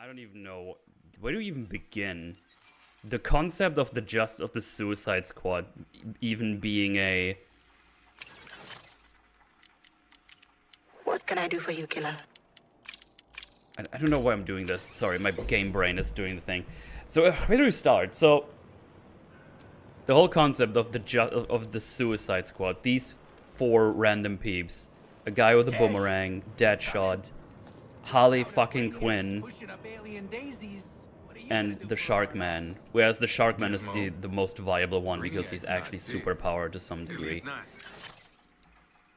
I don't even know where do you even begin. The concept of the Suicide Squad even being a. What can I do for you, killer? I don't know why I'm doing this. Sorry, my game brain is doing the thing. So where do we start? So the whole concept of the Suicide Squad. These 4 random peeps, a guy with a boomerang, Deadshot, Harley fucking Quinn, and the Sharkman. Whereas the Sharkman is the most viable one because he's actually superpowered to some degree.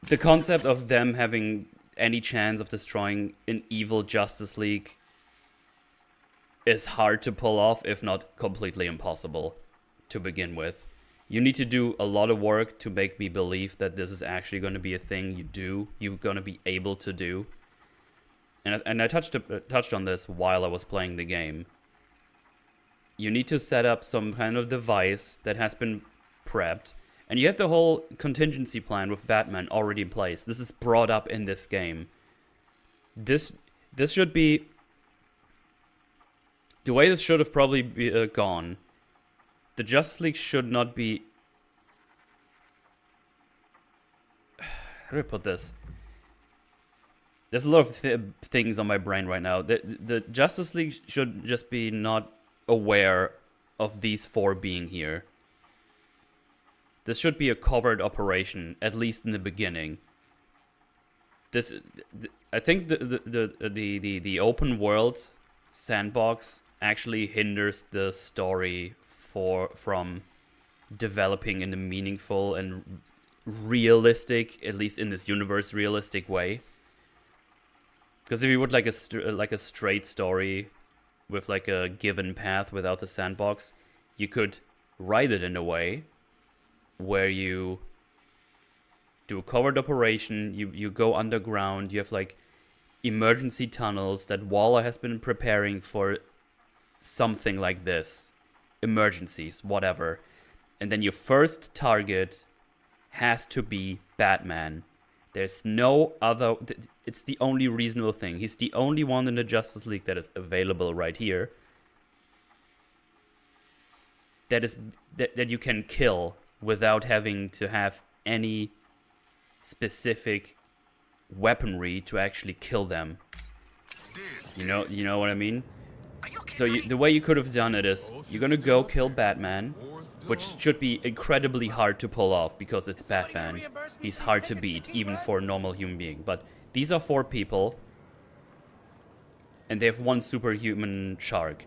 The concept of them having any chance of destroying an evil Justice League is hard to pull off, if not completely impossible to begin with. You need to do a lot of work to make me believe that this is actually going to be a thing you're going to be able to do. And I touched on this while I was playing the game. You need to set up some kind of device that has been prepped. And you have the whole contingency plan with Batman already in place. This is brought up in this game. This should be... The way this should have probably gone. The Justice League should not be... How do I put this? There's a lot of things on my brain right now. The Justice League should just be not aware of these 4 being here. This should be a covered operation, at least in the beginning. I think the open world sandbox actually hinders the story from developing in a meaningful and realistic, at least in this universe, realistic way. Because if you would like a straight story with like a given path without the sandbox, you could write it in a way where you do a covered operation, you go underground, you have like emergency tunnels that Waller has been preparing for something like this. Emergencies, whatever. And then your first target has to be Batman. There's no other... It's the only reasonable thing. He's the only one in the Justice League that is available right here. That you can kill without having to have any specific weaponry to actually kill them. You know what I mean? So the way you could have done it is, you're gonna go kill Batman, which should be incredibly hard to pull off because it's Batman. He's hard to beat, even for a normal human being. But these are 4 people, and they have 1 superhuman shark.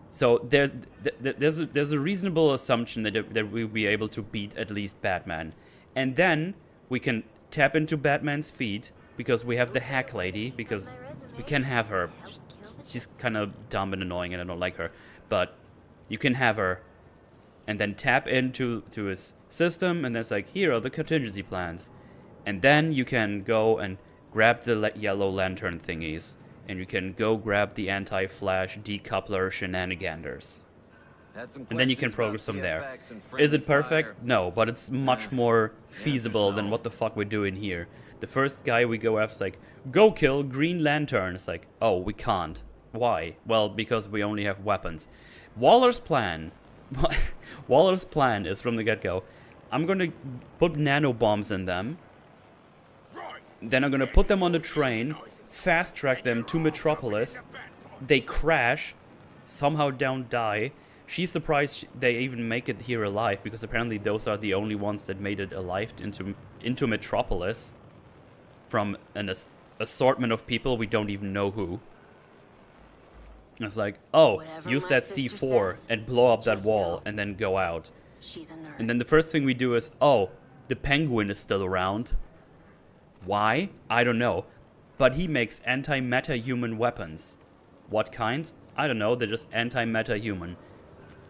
So there's a reasonable assumption that we'll be able to beat at least Batman. And then we can tap into Batman's feet, because we have the hack lady, because we can have her. She's kind of dumb and annoying and I don't like her. But you can have her and then tap into his system, and then it's like, here are the contingency plans. And then you can go and grab the yellow lantern thingies. And you can go grab the anti-flash decoupler shenaniganders. And then you can progress from there. Is it perfect? No, but it's much more feasible than what the fuck we're doing here. The first guy we go after is like, go kill Green Lantern. It's like, oh, we can't. Why? Well, because we only have weapons. Waller's plan is from the get-go, I'm gonna put nanobombs in them. Then I'm gonna put them on the train, fast-track them to Metropolis. They crash, somehow don't die. She's surprised they even make it here alive, because apparently those are the only ones that made it alive into Metropolis. From an assortment of people we don't even know who. And it's like, oh, Whatever use my that sister C4 says, and blow up that just wall go. and then go out. She's a nerd. And then the first thing we do is, oh, the Penguin is still around. Why? I don't know. But he makes anti-meta-human weapons. What kind? I don't know, they're just anti-meta-human.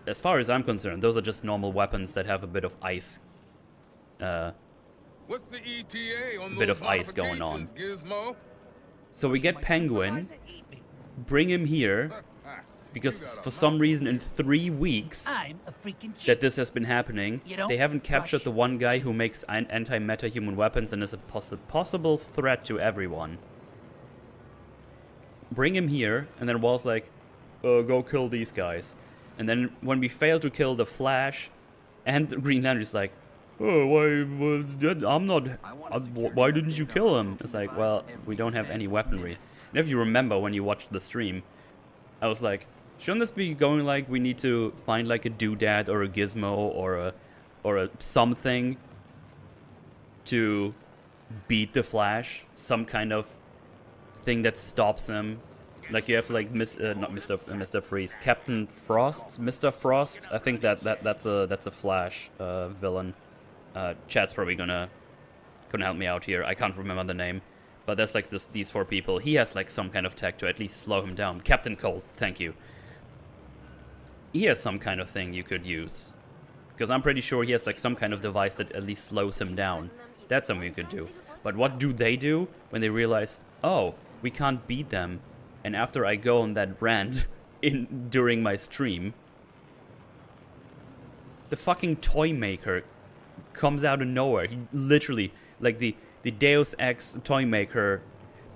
As far as I'm concerned, those are just normal weapons that have a bit of ice. What's the ETA on Bit those of ice going on. modifications, Gizmo? So we get Penguin, bring him here, because for some reason in 3 weeks I'm a freaking that this has been happening, You don't they haven't captured rush the one guy who makes anti-meta-human weapons and is a possible threat to everyone. Bring him here, and then Wall's like, go kill these guys. And then when we fail to kill the Flash, and the Green Lantern is like, oh, why didn't you kill him? It's like, well, we don't have any weaponry. And if you remember when you watched the stream, I was like, shouldn't this be going like we need to find like a doodad or a gizmo or a something to beat the Flash? Some kind of thing that stops him. Like you have like not Mr. Freeze, Captain Frost, Mr. Frost. I think that's a Flash villain. Chat's probably gonna help me out here. I can't remember the name, but there's like these 4 people. He has like some kind of tech to at least slow him down. Captain Cold, thank you. He has some kind of thing you could use, because I'm pretty sure he has like some kind of device that at least slows him down. That's something you could do. But what do they do when they realize, oh, we can't beat them? And after I go on that rant during my stream, the fucking toy maker comes out of nowhere. He literally, like the Deus Ex toy maker,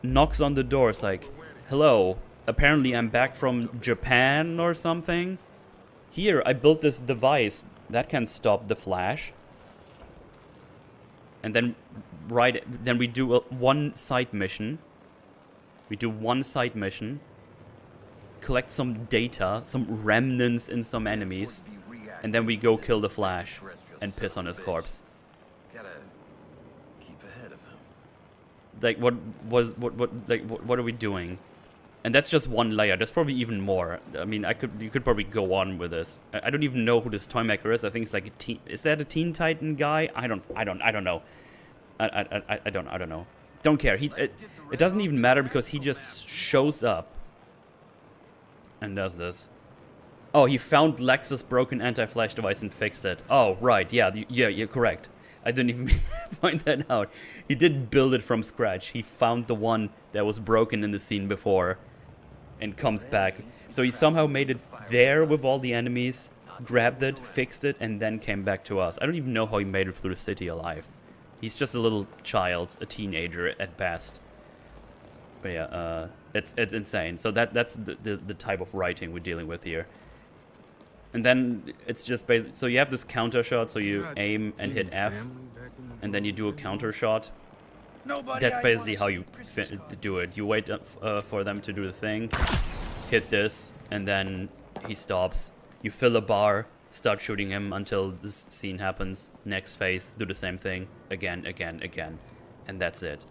knocks on the door. It's like, hello, apparently I'm back from Japan or something. Here, I built this device that can stop the Flash. And then, then we do one side mission. We do one side mission, collect some data, some remnants in some enemies, and then we go kill the Flash and piss on his corpse. Gotta keep ahead of him. Like what are we doing? And that's just one layer. There's probably even more. I mean, you could probably go on with this. I don't even know who this toy maker is. I think it's like a teen. Is that a Teen Titan guy? I don't know. I don't know. Don't care. It doesn't even matter because he just shows up and does this. Oh, he found Lex's broken anti-flash device and fixed it. Oh, right. Yeah, you're correct. I didn't even find that out. He did build it from scratch. He found the one that was broken in the scene before and comes back. So he somehow made it there with all the enemies, grabbed it, fixed it, and then came back to us. I don't even know how he made it through the city alive. He's just a little child, a teenager at best. But yeah, it's insane. So that's the type of writing we're dealing with here. And then it's just basically, so you have this counter shot, so you aim and hit F, and then you do a counter shot. That's basically how you do it. You wait for them to do the thing, hit this, and then he stops. You fill a bar, start shooting him until this scene happens. Next phase, do the same thing again, and that's it.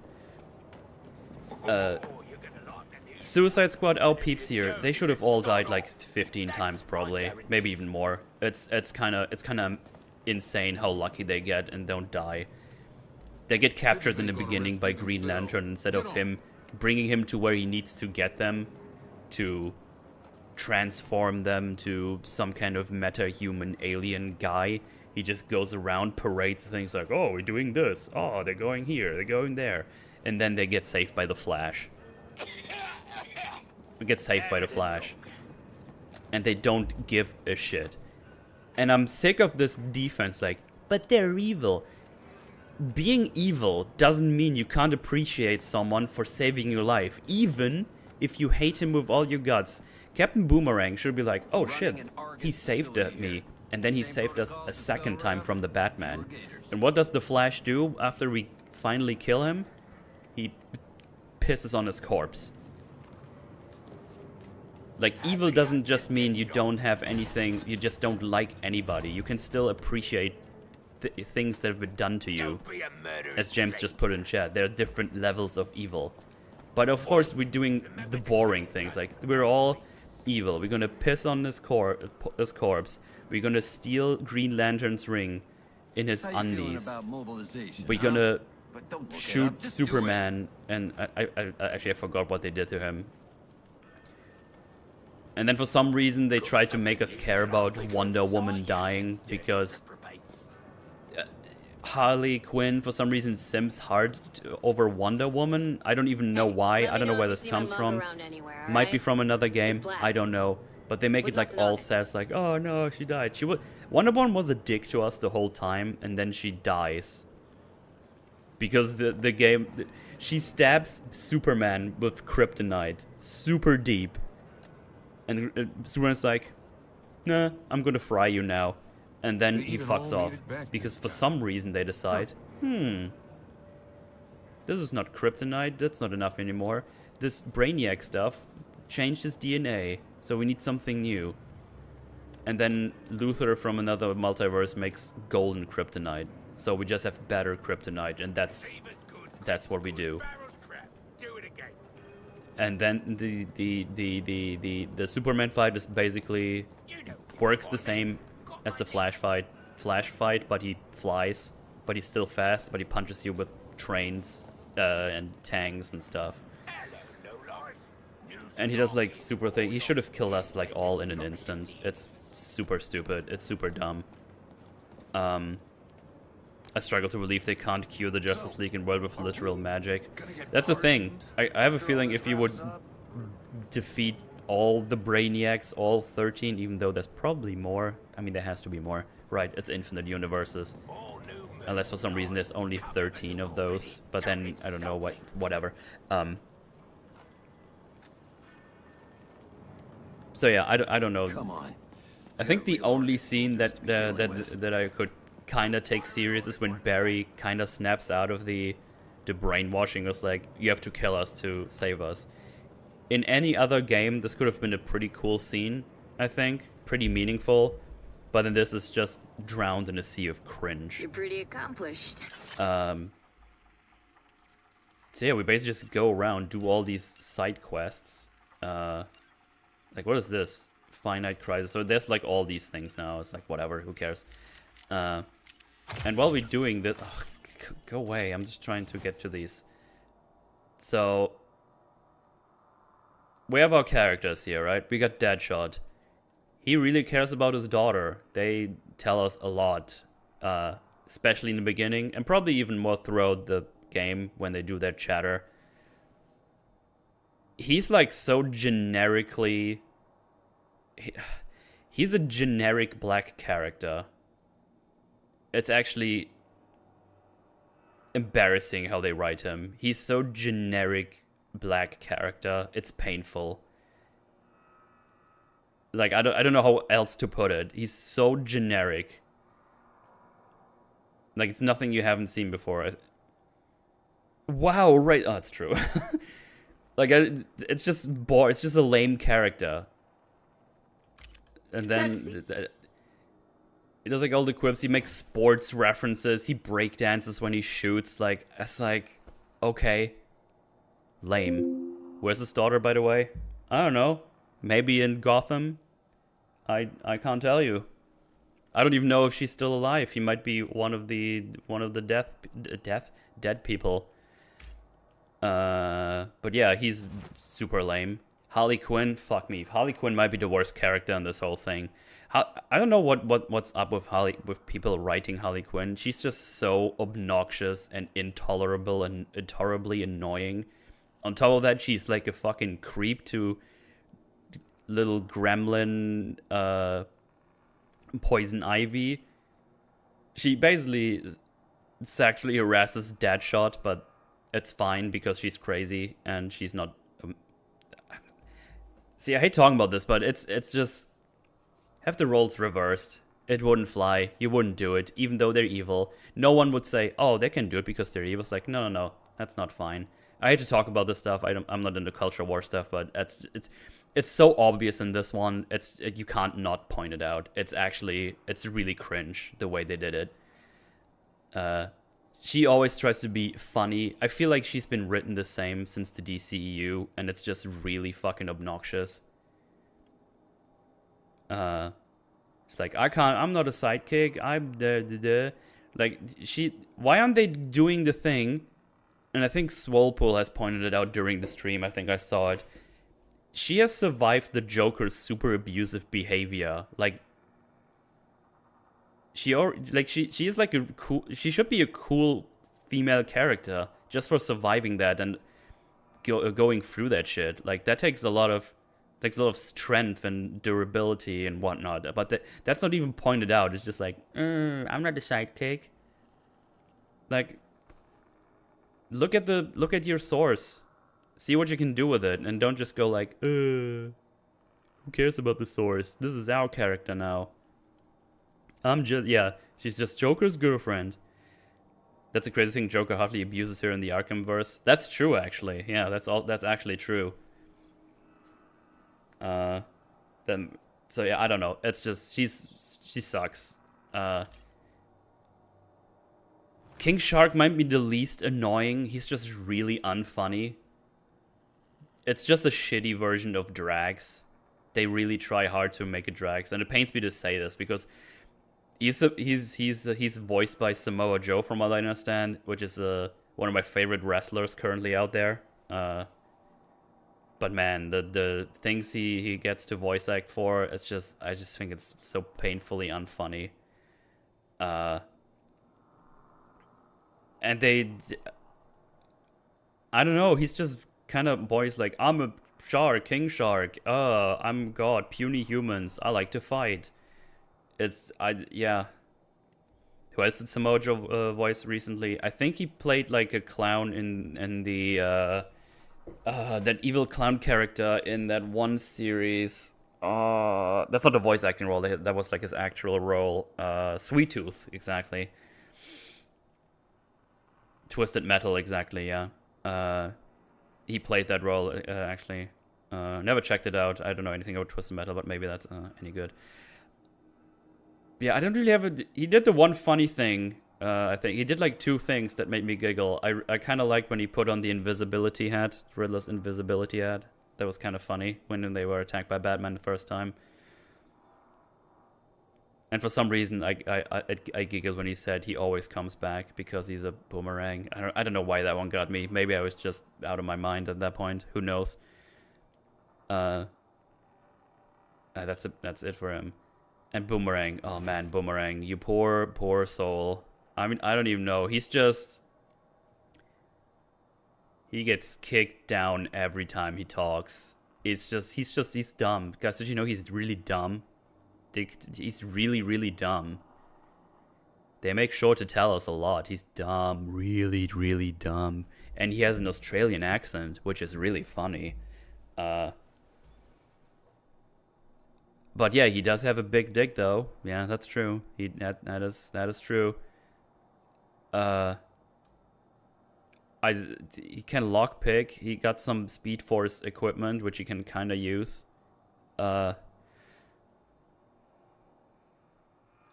Suicide Squad, our peeps here, they should have all died like 15 times probably, maybe even more. It's kind of insane how lucky they get and don't die. They get captured in the beginning by Green Lantern instead of him bringing him to where he needs to get them to transform them to some kind of meta-human alien guy. He just goes around, parades things like, oh, we're doing this, oh, they're going here, they're going there, and then they get saved by the Flash. We get saved by the Flash. And they don't give a shit. And I'm sick of this defense, like, but they're evil. Being evil doesn't mean you can't appreciate someone for saving your life, even if you hate him with all your guts. Captain Boomerang should be like, oh shit, he saved me. And then he saved us a second time from the Batman. And what does the Flash do after we finally kill him? He pisses on his corpse. Like, evil doesn't just mean you don't have anything, you just don't like anybody. You can still appreciate things that have been done to you. As James just put in chat, there are different levels of evil. But of course, we're doing the boring things. Like, we're all evil. We're gonna piss on this corpse. We're gonna steal Green Lantern's ring in his undies. We're gonna shoot Superman. And I actually, I forgot what they did to him. And then for some reason they tried to make us care about Wonder Woman dying because Harley Quinn for some reason simps hard over Wonder Woman. I don't even know why. I don't know where this comes from. Might be from another game. I don't know. But they make it like all sass, like, oh no, she died. Wonder Woman was a dick to us the whole time, and then she dies. Because the game, she stabs Superman with kryptonite super deep. And Superman's like, nah, I'm gonna fry you now. And then he fucks off. Because for some reason they decide, this is not kryptonite, that's not enough anymore. This Brainiac stuff changed his DNA, so we need something new. And then Luthor from another multiverse makes golden kryptonite. So we just have better kryptonite, and that's what we do. And then the Superman fight is basically works the same as the Flash fight, but he flies, but he's still fast, but he punches you with trains and tanks and stuff. And he does like super thing. He should have killed us like all in an instant. It's super stupid. It's super dumb. I struggle to believe they can't cure the Justice League in world with literal magic. That's the thing. I have a feeling if you would defeat all the Brainiacs, all 13, even though there's probably more. I mean, there has to be more. Right, it's infinite universes. Unless for some reason there's only 13 of those. But then, I don't know, whatever. So yeah, I don't know. Come on. I think the only scene that I could kind of take serious is when Barry kind of snaps out of the brainwashing. It's like, you have to kill us to save us. In any other game, this could have been a pretty cool scene, I think. Pretty meaningful. But then this is just drowned in a sea of cringe. You're pretty accomplished. So yeah, we basically just go around, do all these side quests. Like, what is this? Finite Crisis. So there's like all these things now. It's like, whatever, who cares? And while we're doing this... Oh, go away, I'm just trying to get to these. So... we have our characters here, right? We got Deadshot. He really cares about his daughter. They tell us a lot. Especially in the beginning. And probably even more throughout the game when they do their chatter. He's like so generically... He's a generic black character. It's actually embarrassing how they write him. He's so generic black character. It's painful. Like, I don't know how else to put it. He's so generic. Like, it's nothing you haven't seen before. Wow, right. Oh, it's true. Like, it's just bored. It's just a lame character. And then he does like all the quips. He makes sports references. He breakdances when he shoots. Like, it's like, okay, lame. Where's his daughter, by the way? I don't know. Maybe in Gotham. I can't tell you. I don't even know if she's still alive. He might be one of the dead people. But yeah, he's super lame. Harley Quinn, fuck me. Harley Quinn might be the worst character in this whole thing. I don't know what's up with people writing Harley Quinn. She's just so obnoxious and intolerable and horribly annoying. On top of that, she's like a fucking creep to little gremlin Poison Ivy. She basically sexually harasses Deadshot, but it's fine because she's crazy and she's not... See, I hate talking about this, but it's just... have the roles reversed. It wouldn't fly. You wouldn't do it, even though they're evil. No one would say, oh, they can do it because they're evil. It's like, no, that's not fine. I hate to talk about this stuff. I'm not into culture war stuff, but it's so obvious in this one. You can't not point it out. It's really cringe the way they did it. She always tries to be funny. I feel like she's been written the same since the DCEU, and it's just really fucking obnoxious. It's like, I'm not a sidekick. I'm the like, why aren't they doing the thing? And I think Swolepool has pointed it out during the stream. I think I saw it. She has survived the Joker's super abusive behavior. Like, she is like a cool... she should be a cool female character just for surviving that and going through that shit. Like, that takes a lot of strength and durability and whatnot. But that's not even pointed out. It's just like, I'm not a sidekick. Like, look at your source. See what you can do with it, and don't just go like, Who cares about the source? This is our character now. She's just Joker's girlfriend. That's a crazy thing. Joker hardly abuses her in the Arkhamverse. That's true, actually. Yeah, that's actually true. So yeah, I don't know. It's just she sucks. King Shark might be the least annoying. He's just really unfunny. It's just a shitty version of Drax. They really try hard to make a Drax, and it pains me to say this because he's voiced by Samoa Joe, from what I understand, which is one of my favorite wrestlers currently out there. But man, the things he gets to voice act for, I just think it's so painfully unfunny. And I don't know, he's just kind of voiced like, I'm a shark, king shark, I'm god, puny humans, I like to fight. Yeah. Who else did Samoa Joe voice recently? I think he played like a clown in the that evil clown character in that one series. That's not the voice acting role. That was like his actual role. Sweet Tooth, exactly. Twisted Metal, exactly. Yeah. He played that role actually. Never checked it out. I don't know anything about Twisted Metal, but maybe that's any good. Yeah, I don't really have he did the one funny thing. I think he did like two things that made me giggle. I kind of liked when he put on the invisibility hat, Riddler's invisibility hat. That was kind of funny when they were attacked by Batman the first time. And for some reason, I giggled when he said he always comes back because he's a boomerang. I don't know why that one got me. Maybe I was just out of my mind at that point. Who knows? That's it for him. And Boomerang, oh man, Boomerang, you poor soul. I mean, I don't even know. He gets kicked down every time he talks. He's dumb. Guys, did you know he's really dumb? He's really, really dumb. They make sure to tell us a lot. He's dumb, really, really dumb. And he has an Australian accent, which is really funny. But yeah, he does have a big dick, though. Yeah, that's true. That is true. He can lockpick. He got some Speed Force equipment, which he can kind of use.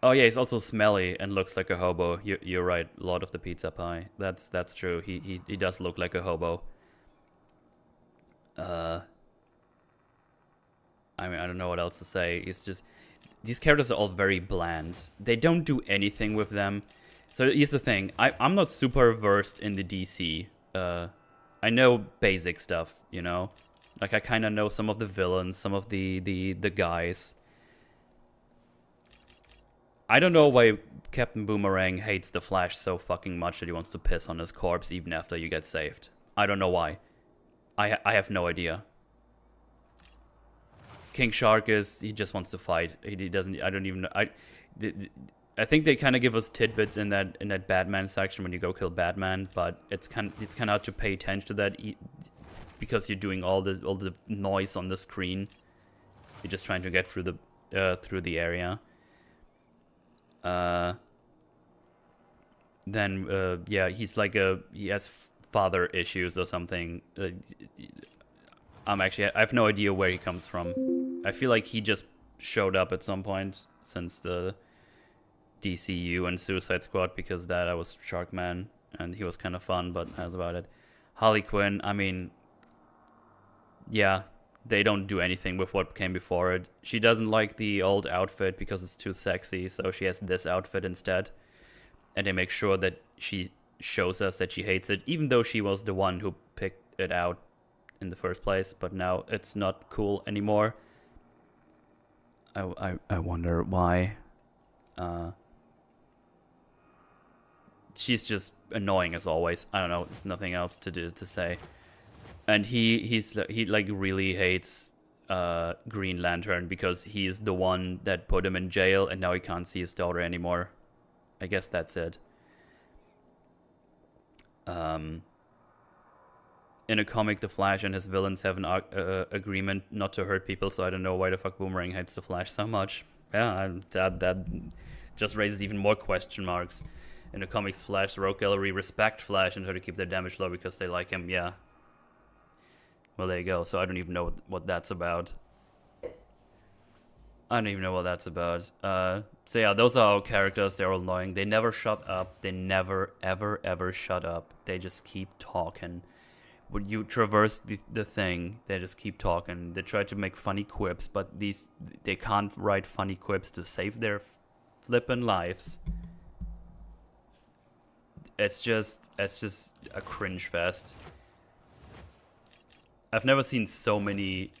Oh yeah, he's also smelly and looks like a hobo. You're right, Lord of the Pizza Pie. That's true. He does look like a hobo. I mean, I don't know what else to say. It's just, these characters are all very bland. They don't do anything with them. So here's the thing. I'm not super versed in the DC. I know basic stuff, you know? Like, I kind of know some of the villains, some of the guys. I don't know why Captain Boomerang hates the Flash so fucking much that he wants to piss on his corpse even after you get saved. I don't know why. I have no idea. King Shark he just wants to fight. He doesn't. I don't even know. I think they kind of give us tidbits in that Batman section when you go kill Batman, but it's kind of hard to pay attention to that because you're doing all the noise on the screen. You're just trying to get through the area. Then yeah, he has father issues or something. I have no idea where he comes from. I feel like he just showed up at some point since the DCU and Suicide Squad, because that I was Sharkman and he was kind of fun, but that's about it. Harley Quinn, I mean, yeah, they don't do anything with what came before it. She doesn't like the old outfit because it's too sexy, so she has this outfit instead. And they make sure that she shows us that she hates it, even though she was the one who picked it out in the first place, but now it's not cool anymore. I wonder why. She's just annoying as always. I don't know, there's nothing else to say. And he like really hates Green Lantern because he's the one that put him in jail and now he can't see his daughter anymore. I guess that's it. in a comic, the Flash and his villains have an agreement not to hurt people, so I don't know why the fuck Boomerang hates the Flash so much. Yeah, that just raises even more question marks. In the comics, Flash, the Rogue Gallery respect Flash and try to keep their damage low because they like him. Yeah. Well, there you go. So I don't even know what that's about. I don't even know what that's about. So yeah, those are our characters. They're all annoying. They never shut up. They never, ever, ever shut up. They just keep talking. When you traverse the thing, they just keep talking. They try to make funny quips, but they can't write funny quips to save their flippin' lives. It's just a cringe fest. I've never seen so many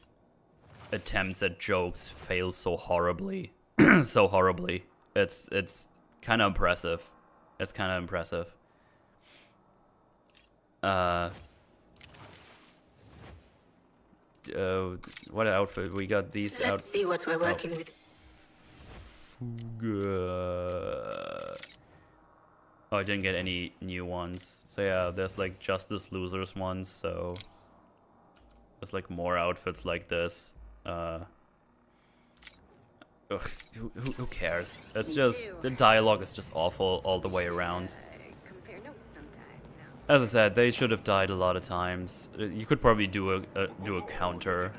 attempts at jokes fail so horribly. So horribly. It's kind of impressive. It's kind of impressive. What outfit? We got these Let's see what we're working with. Oh, I didn't get any new ones. So yeah, there's like Justice Losers ones, so there's like more outfits like this. Ugh, who cares? It's just, the dialogue is just awful all the way around. As I said, they should have died a lot of times. You could probably do a counter.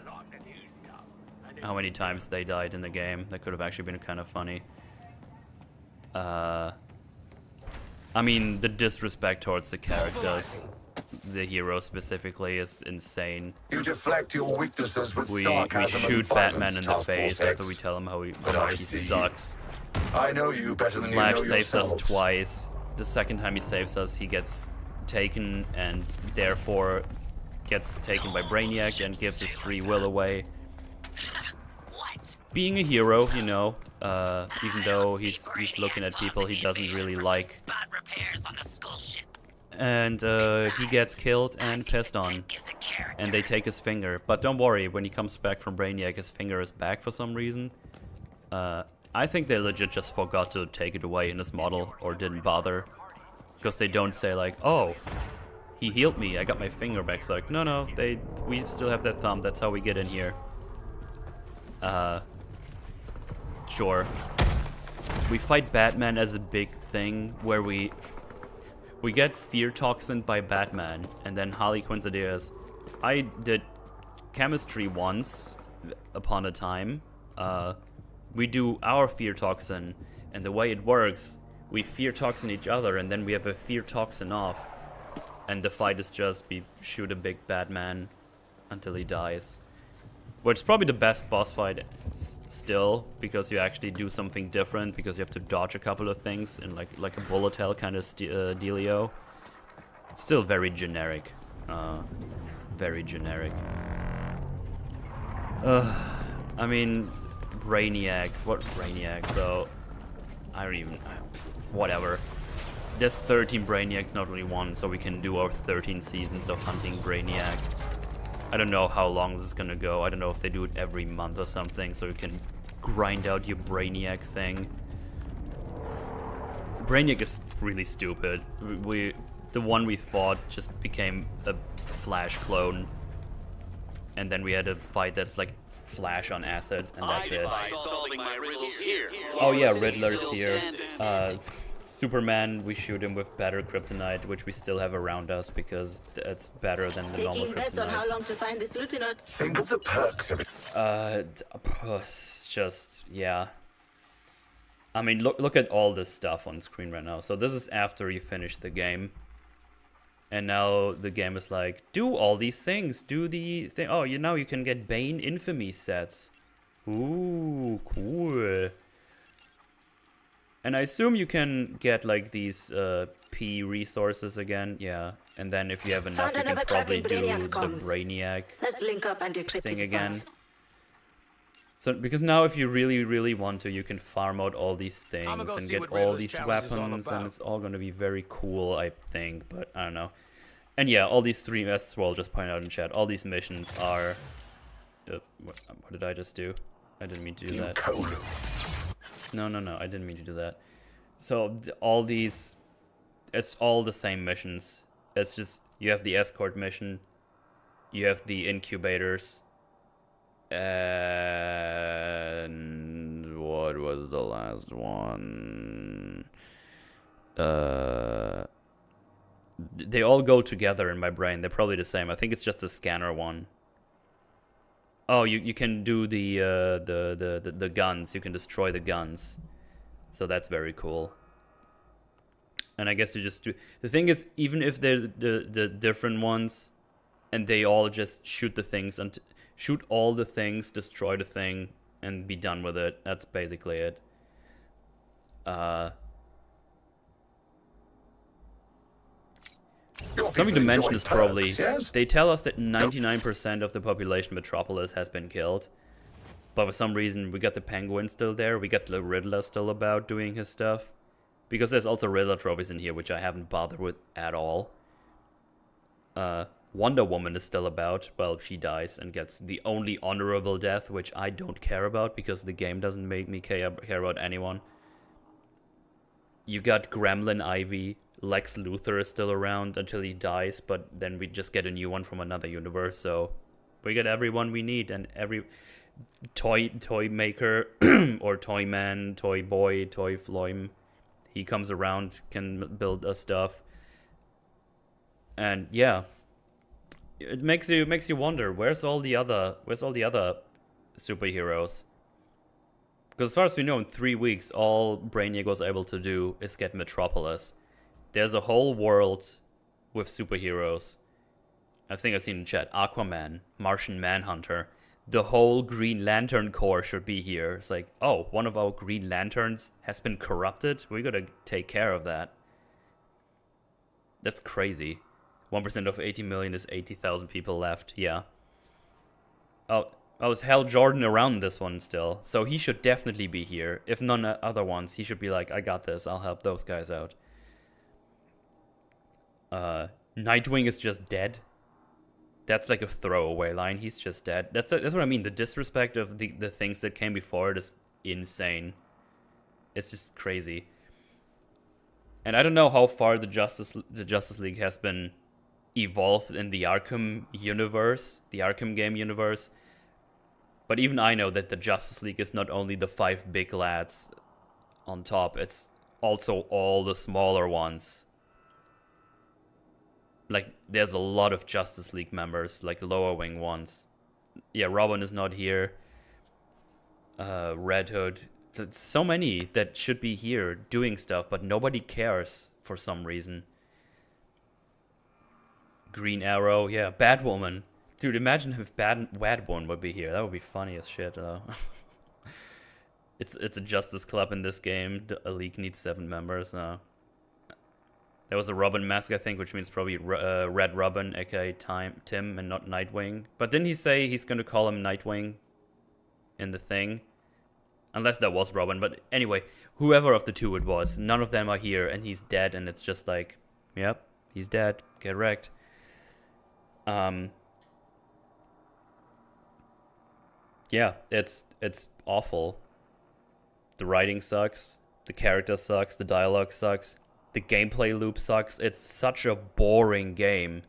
How many times they died in the game? That could have actually been kind of funny. I mean, the disrespect towards the characters, the hero specifically, is insane. You deflect your weaknesses with We sarcasm shoot and Batman violence, in the Task face Force after we X. tell him how But I he see you. sucks. I know you better than Flash you know saves us yourselves. twice. The second time he saves us, he gets taken and therefore gets taken by Brainiac and gives his free will away. Being a hero, you know, even though he's looking at people he doesn't really like. And he gets killed and pissed on. And they take his finger. But don't worry, when he comes back from Brainiac, his finger is back for some reason. I think they legit just forgot to take it away in this model, or didn't bother. Because they don't say like, oh, he healed me, I got my finger back. It's like, no, we still have that thumb, that's how we get in here. Sure. We fight Batman as a big thing, where we get fear toxined by Batman, and then Harley Quinn's idea is, I did chemistry once upon a time. We do our fear toxin, and the way it works, we fear toxin each other, and then we have a fear toxin off. And the fight is just, we shoot a big Batman until he dies. Which is probably the best boss fight still, because you actually do something different, because you have to dodge a couple of things in like a bullet hell kind of dealio. Still very generic. Very generic. I mean, Brainiac. What Brainiac? So, I don't even... whatever. There's 13 Brainiacs, not only one, so we can do our 13 seasons of hunting Brainiac. I don't know how long this is gonna go. I don't know if they do it every month or something, so you can grind out your Brainiac thing. Brainiac is really stupid. The one we fought just became a Flash clone. And then we had a fight that's like Flash on acid, and that's it. Oh yeah, Riddler's here. Superman, we shoot him with better kryptonite, which we still have around us because it's better than the normal Taking bets on how kryptonite. long to find this lieutenant. Think of the perks of it. It's just, yeah. I mean, look at all this stuff on screen right now. So this is after you finish the game. And now the game is like, do all these things, do the thing. Oh, now you can get Bane Infamy sets. Ooh, cool. And I assume you can get like these P resources again, yeah. And then if you have enough, you can another probably cracking do Brainiac's the comms. Brainiac Let's link up and decrypt thing his again. part. So because now if you really, really want to, you can farm out all these things I'ma go and see get what all Riddler's these challenge is all weapons, and about. it's all gonna be very cool, I think. But I don't know. And yeah, all these three, as well, just point out in chat, all these missions are. What did I just do? I didn't mean to do that. No, I didn't mean to do that. So all these, it's all the same missions. It's just you have the escort mission, You have the incubators. And what was the last one? They all go together in my brain. They're probably the same. I think it's just the scanner one. Oh, you can do the guns. You can destroy the guns. So that's very cool. And I guess you just do... The thing is, even if they're the different ones, and they all just shoot the things, and shoot all the things, destroy the thing, and be done with it. That's basically it. Something to mention is probably... Yes? They tell us that 99% of the population Metropolis has been killed. But for some reason, we got the Penguin still there. We got the Riddler still about doing his stuff. Because there's also Riddler trophies in here, which I haven't bothered with at all. Wonder Woman is still about. Well, she dies and gets the only honorable death, which I don't care about, because the game doesn't make me care about anyone. You got Gremlin Ivy. Lex Luthor is still around until he dies, but then we just get a new one from another universe, so... We get everyone we need, and every... Toy maker, or toy man, toy boy, toy floim... He comes around, can build us stuff, and yeah, it makes you wonder, where's all the other superheroes? Because as far as we know, in 3 weeks, all Brainiac was able to do is get Metropolis. There's a whole world with superheroes. I think I've seen in chat Aquaman, Martian Manhunter. The whole Green Lantern Corps should be here. It's like, oh, one of our Green Lanterns has been corrupted? We gotta take care of that. That's crazy. 1% of 80 million is 80,000 people left, yeah. Oh, is Hal Jordan around this one still? So he should definitely be here. If none other ones, he should be like, I got this, I'll help those guys out. Nightwing is just dead. That's like a throwaway line. He's just dead. That's what I mean. The disrespect of the things that came before it is insane. It's just crazy. And I don't know how far the Justice League has been evolved in the Arkham universe, the Arkham game universe. But even I know that the Justice League is not only the 5 big lads on top. It's also all the smaller ones. Like, there's a lot of Justice League members, like lower wing ones. Yeah, Robin is not here. Red Hood. It's so many that should be here doing stuff, but nobody cares for some reason. Green Arrow, yeah, Batwoman. Dude, imagine if Batwoman would be here. That would be funny as shit, though. It's a Justice Club in this game. The league needs 7 members. There was a Robin mask, I think, which means probably Red Robin, aka Tim, and not Nightwing. But didn't he say he's going to call him Nightwing in the thing? Unless that was Robin. But anyway, whoever of the two it was, none of them are here, and he's dead, and it's just like, yep, he's dead. Get wrecked. Yeah, it's awful. The writing sucks. The character sucks. The dialogue sucks. The gameplay loop sucks. It's such a boring game.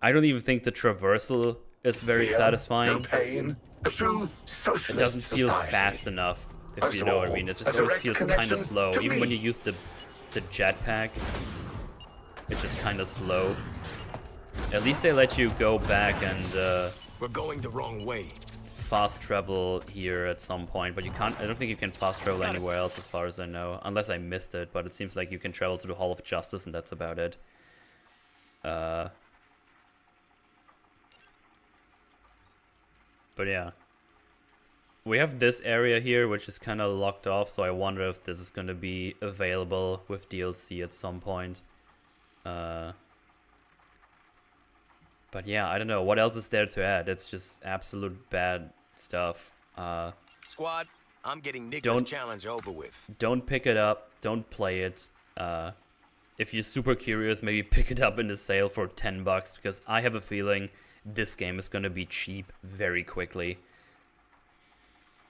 I don't even think the traversal is very satisfying. No pain, a true socialist it doesn't feel society. fast enough, if you know what I mean. It just always feels kind of slow. Even when you use the jetpack, it's just kind of slow. At least they let you go back and We're going the wrong way. fast travel here at some point, but you can't. I don't think you can fast travel anywhere else, as far as I know, unless I missed it. But it seems like you can travel to the Hall of Justice, and that's about it. But yeah, we have this area here, which is kind of locked off. So I wonder if this is going to be available with DLC at some point. But yeah, I don't know. What else is there to add? It's just absolute bad stuff. Squad, I'm getting Nick's challenge over with. Don't pick it up. Don't play it. If you're super curious, maybe pick it up in the sale for $10, because I have a feeling this game is going to be cheap very quickly.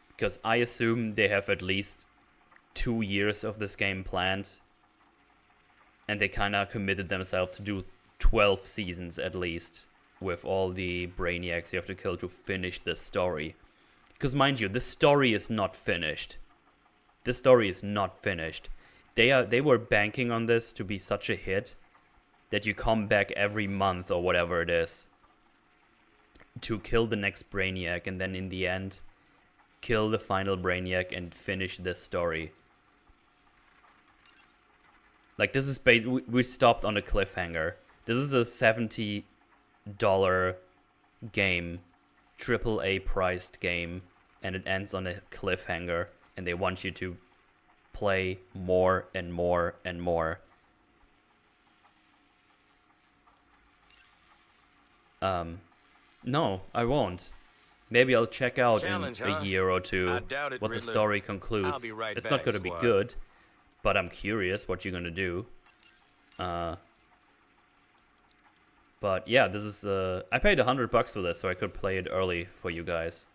Because I assume they have at least 2 years of this game planned. And they kind of committed themselves to do 12 seasons at least. with all the brainiacs you have to kill to finish this story. Because mind you, this story is not finished. This story is not finished. They were banking on this to be such a hit that you come back every month or whatever it is to kill the next brainiac, and then in the end kill the final brainiac and finish this story. Like, this is we stopped on a cliffhanger. This is a $70 game, AAA priced game, and it ends on a cliffhanger, and they want you to play more and more and more. No, I won't. Maybe I'll check out Challenge, in a year or two I doubt it, what the Riddler. story I'll concludes. be right It's back, not going to be Squad. good, but I'm curious what you're going to do. But yeah, this is I paid $100 for this so I could play it early for you guys.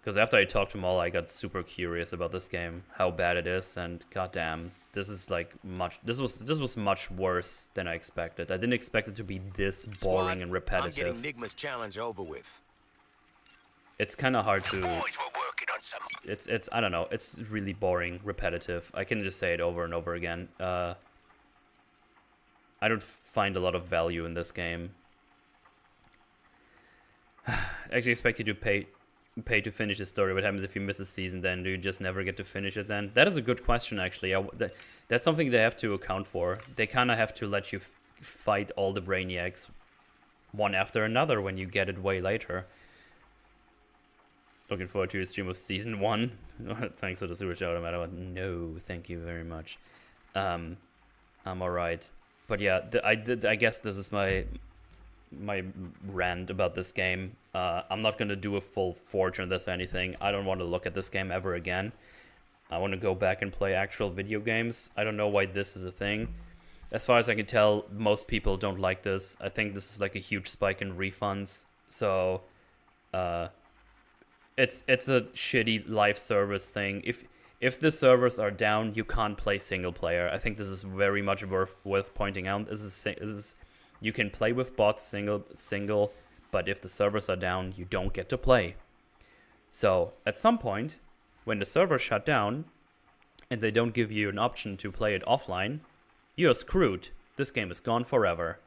Because after I talked to them all, I got super curious about this game, how bad it is, and goddamn, this is like this was much worse than I expected. I didn't expect it to be this boring Squad, and repetitive. I'm getting Nigma's challenge over with. It's kind of hard to. Boys were working on some. It's I don't know. It's really boring, repetitive. I can just say it over and over again. I don't find a lot of value in this game. I actually expect you to pay to finish the story. What happens if you miss a season? Then do you just never get to finish it? Then that is a good question, actually. That's something they have to account for. They kind of have to let you fight all the brainiacs one after another when you get it way later. Looking forward to your stream of season 1. Thanks for the super chat, no matter what. No, thank you very much. I'm alright. But yeah, I guess this is my rant about this game. I'm not gonna do a full forge on this or anything. I don't want to look at this game ever again. I want to go back and play actual video games. I don't know why this is a thing. As far as I can tell, most people don't like this. I think this is like a huge spike in refunds. So, it's a shitty live service thing. If the servers are down, you can't play single player. I think this is very much worth pointing out. This is you can play with bots single, but if the servers are down, you don't get to play. So at some point, when the servers shut down and they don't give you an option to play it offline, you're screwed. This game is gone forever.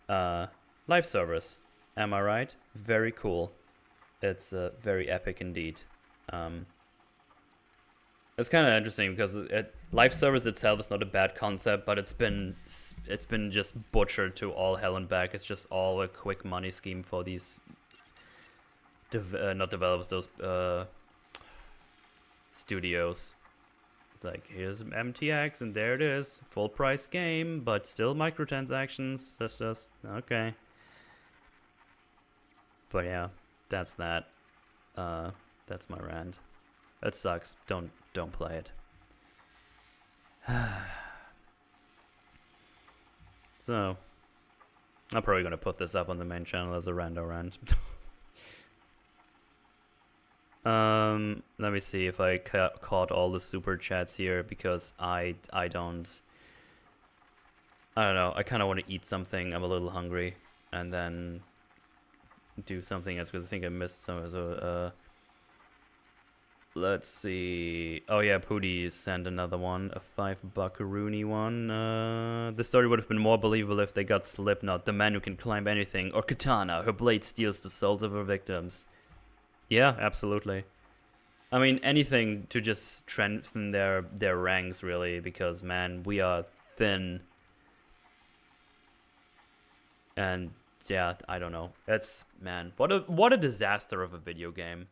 Live servers, am I right? Very cool. It's very epic indeed. It's kind of interesting because live service itself is not a bad concept, but it's been just butchered to all hell and back. It's just all a quick money scheme for these not developers, those studios. Like, here's MTX and there it is, full price game, but still microtransactions. That's just okay. But yeah, that's that. That's my rant. That sucks. Don't play it. So, I'm probably gonna put this up on the main channel as a Rando rant. Let me see if I caught all the super chats here, because I don't know. I kind of want to eat something. I'm a little hungry, and then do something else because I think I missed some. So let's see. Oh yeah, Pooty sent another one, a $5 one. The story would have been more believable if they got Slipknot, the man who can climb anything, or Katana, her blade steals the souls of her victims. Yeah, absolutely. I mean, anything to just strengthen their ranks, really, because man, we are thin. And yeah, I don't know. It's, man, what a disaster of a video game.